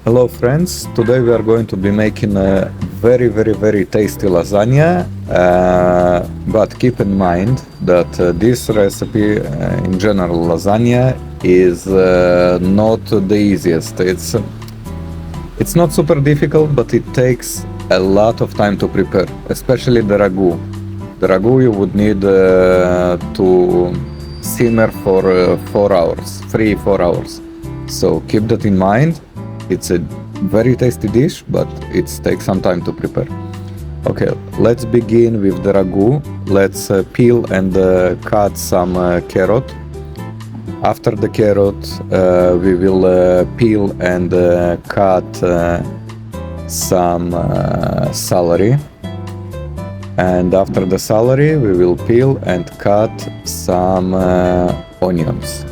Hello friends, today we are going to be making a very tasty lasagna, but keep in mind that this recipe in general lasagna is not the easiest. It's not super difficult, but it takes a lot of time to prepare, especially the ragu. The ragu you would need to simmer for 4 hours, 3-4 hours. So keep that in mind. It's a very tasty dish, but it takes some time to prepare. Okay, let's begin with the ragu. Let's peel and cut some carrot. After the carrot, we will peel and cut some celery. And after the celery, we will peel and cut some onions.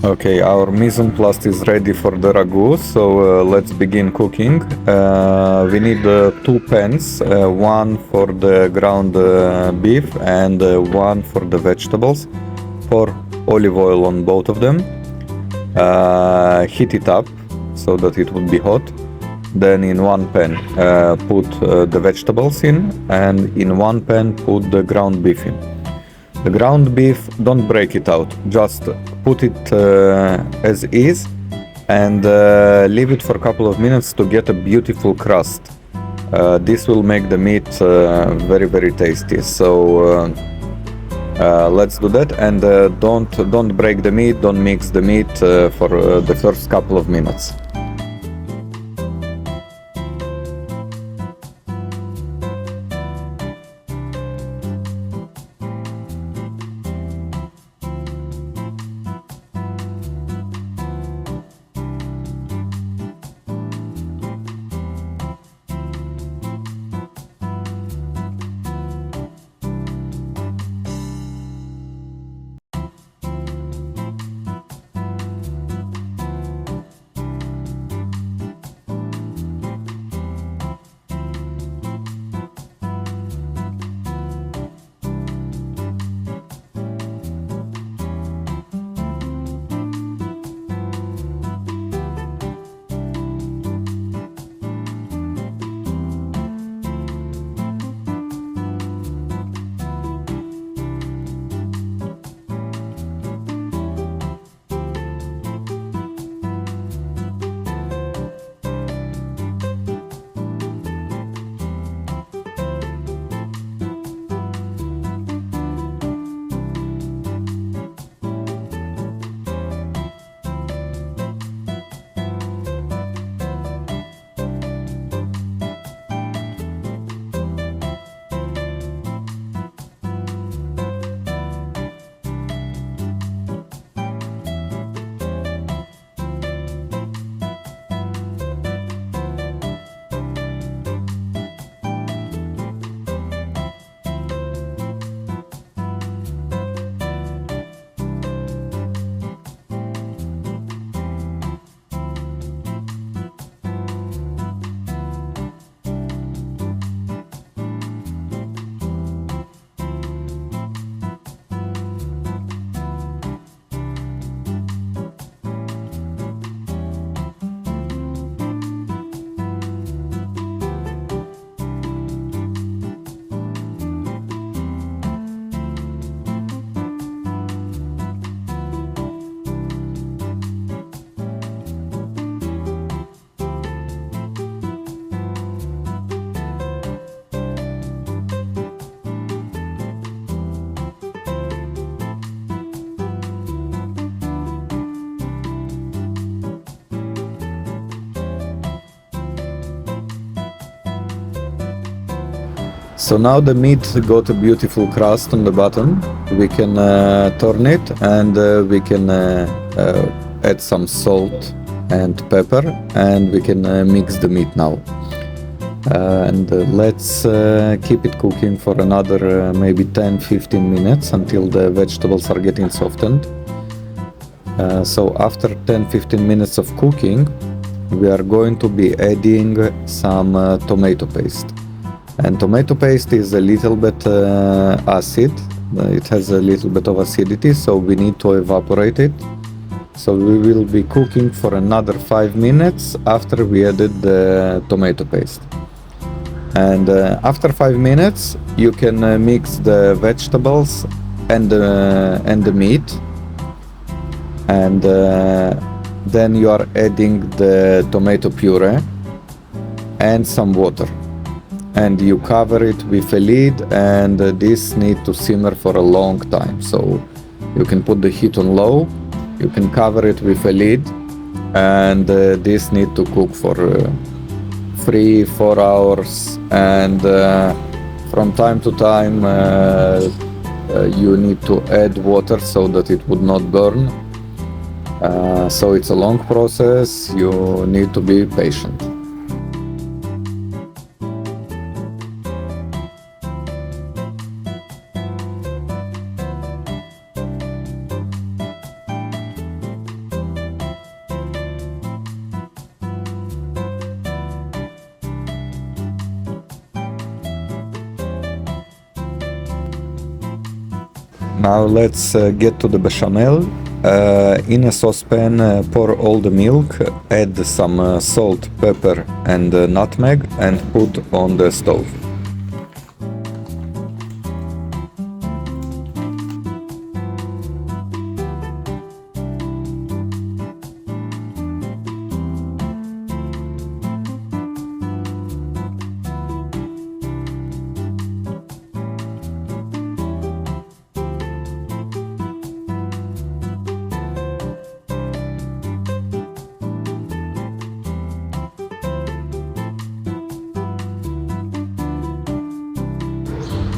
Okay, our mise en place is ready for the ragu, so let's begin cooking. We need 2 pans, one for the ground beef and one for the vegetables. Pour olive oil on both of them. Heat it up so that it would be hot. Then in one pan put the vegetables in, and in one pan put the ground beef in. The ground beef, don't break it out, just put it as is and leave it for a couple of minutes to get a beautiful crust. This will make the meat very tasty. So let's do that, and don't break the meat, don't mix the meat for the first couple of minutes. So now the meat got a beautiful crust on the bottom. We can turn it, and we can add some salt and pepper, and we can mix the meat now. And let's keep it cooking for another maybe 10-15 minutes until the vegetables are getting softened. So after 10-15 minutes of cooking, we are going to be adding some tomato paste. And tomato paste is a little bit acid. It has a little bit of acidity, so we need to evaporate it. So we will be cooking for another 5 minutes after we added the tomato paste. And after 5 minutes, you can mix the vegetables and the meat, and then you are adding the tomato puree and some water, and you cover it with a lid, and this needs to simmer for a long time. So you can put the heat on low, you can cover it with a lid, and this needs to cook for 3-4 hours, and from time to time you need to add water so that it would not burn. So it's a long process, you need to be patient. Now let's get to the bechamel. In a saucepan, pour all the milk, add some salt, pepper and nutmeg, and put on the stove.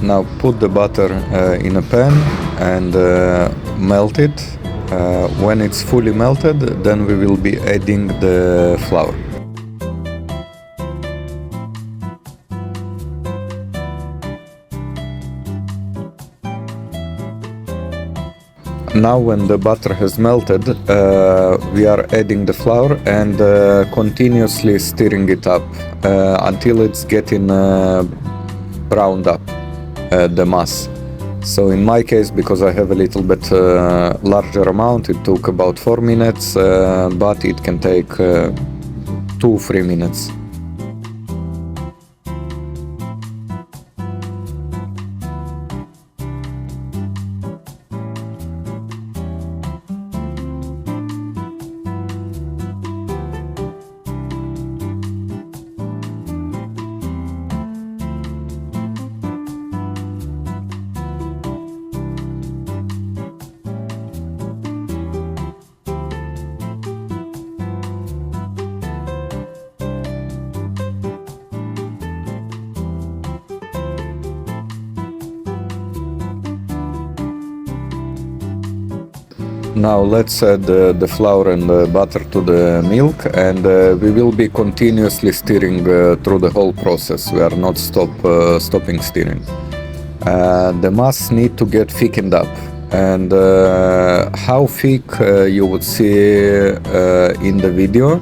Now put the butter in a pan and melt it. When it's fully melted, then we will be adding the flour. Now when the butter has melted, we are adding the flour and continuously stirring it up until it's getting browned up, the mass. So in my case, because I have a little bit larger amount, it took about 4 minutes, but it can take 2-3 minutes. Now let's add the flour and the butter to the milk, and we will be continuously stirring through the whole process. We are not stopping stirring. The mass need to get thickened up, and how thick you would see in the video.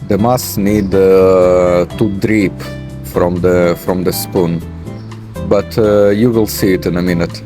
The mass need to drip from the spoon, but you will see it in a minute.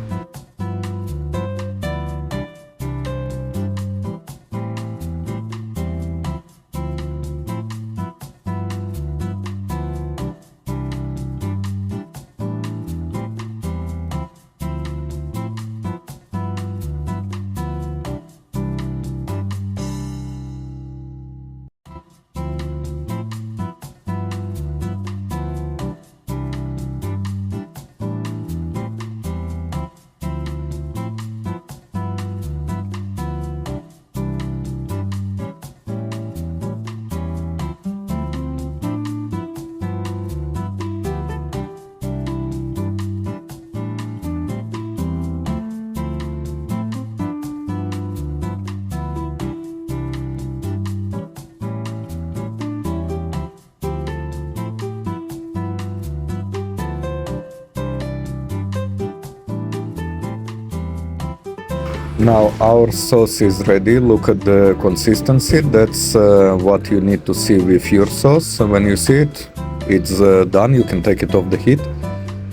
Now our sauce is ready. Look at the consistency. That's what you need to see with your sauce. When you see it, it's done. You can take it off the heat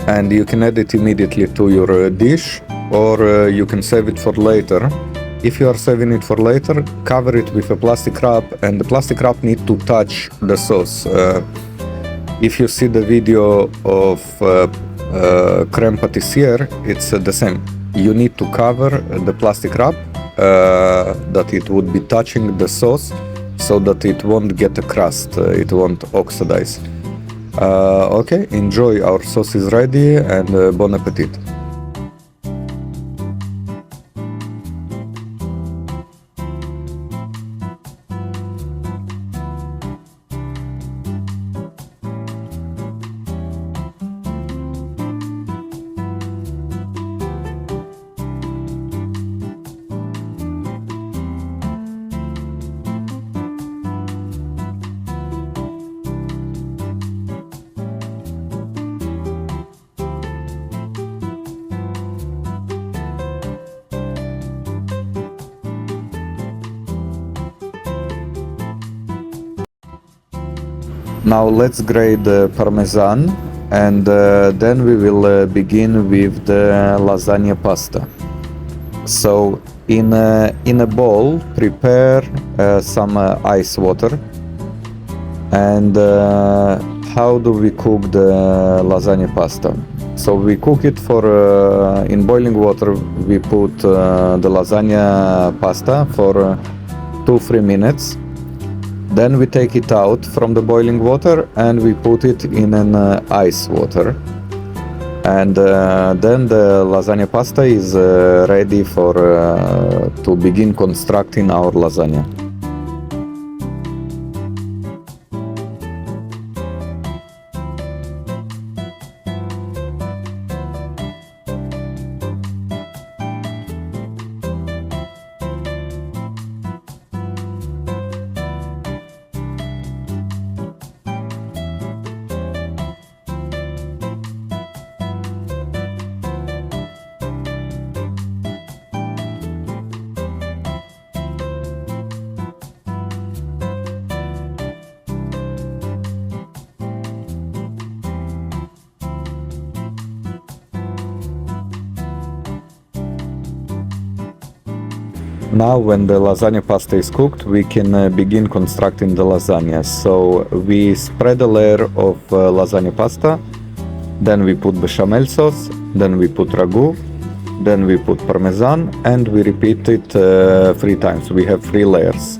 and you can add it immediately to your dish, or you can save it for later. If you are saving it for later, cover it with a plastic wrap, and the plastic wrap needs to touch the sauce. If you see the video of crème pâtissière, it's the same. You need to cover the plastic wrap that it would be touching the sauce so that it won't get a crust, it won't oxidize. Okay, enjoy, our sauce is ready, and bon appetit. Now let's grate the parmesan, and then we will begin with the lasagna pasta. So in a bowl, prepare some ice water. And how do we cook the lasagna pasta? So we cook it for in boiling water. We put the lasagna pasta for 2-3 minutes. Then we take it out from the boiling water and we put it in an ice water. And then the lasagna pasta is ready for to begin constructing our lasagna. Now when the lasagna pasta is cooked, we can begin constructing the lasagna. So we spread a layer of lasagna pasta, then we put bechamel sauce, then we put ragu, then we put parmesan, and we repeat it 3 times. We have 3 layers.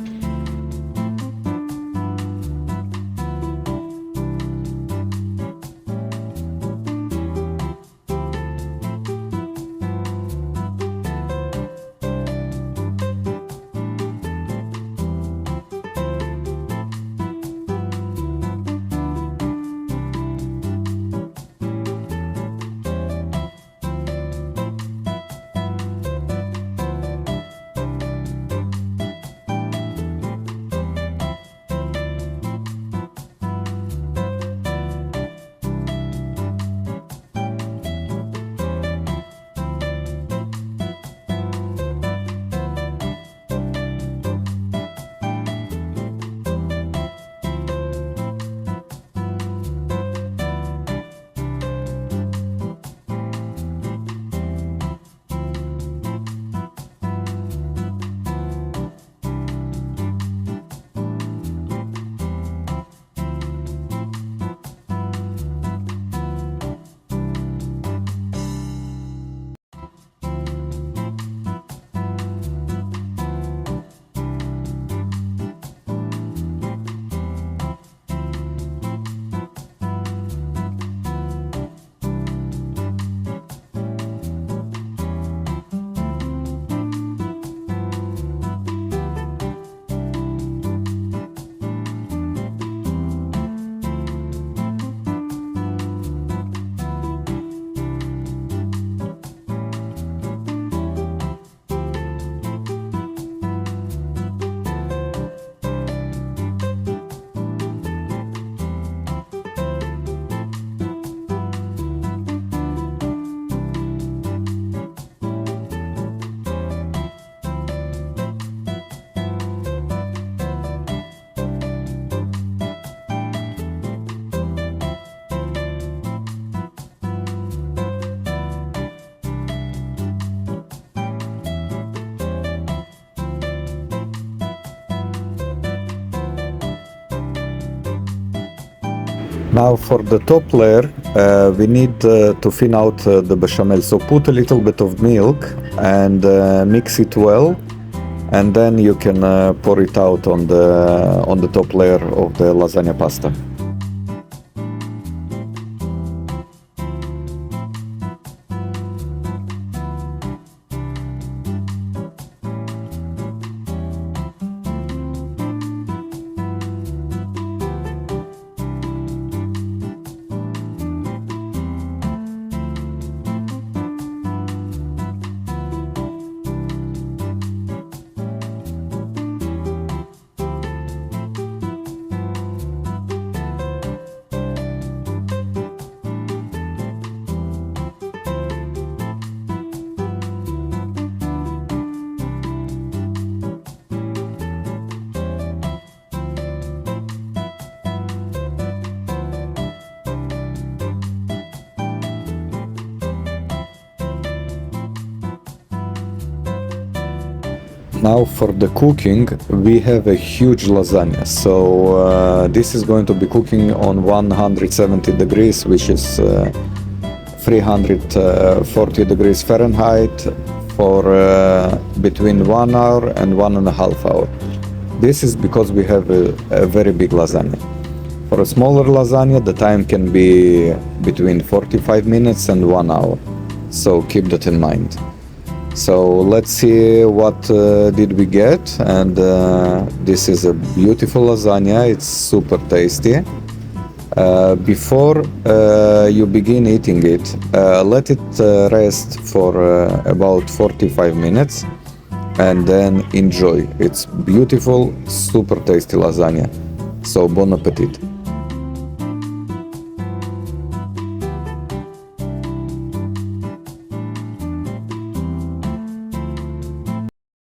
Now for the top layer, we need to thin out the bechamel. So put a little bit of milk and mix it well, and then you can pour it out on the top layer of the lasagna pasta. Now for the cooking, we have a huge lasagna, so this is going to be cooking on 170 degrees, which is 340 degrees Fahrenheit for between 1 hour and 1.5 hours. This is because we have a very big lasagna. For a smaller lasagna, the time can be between 45 minutes and 1 hour, so keep that in mind. So let's see what did we get, and this is a beautiful lasagna. It's super tasty. Before you begin eating it, let it rest for about 45 minutes and then enjoy. It's beautiful, super tasty lasagna. So bon appetit.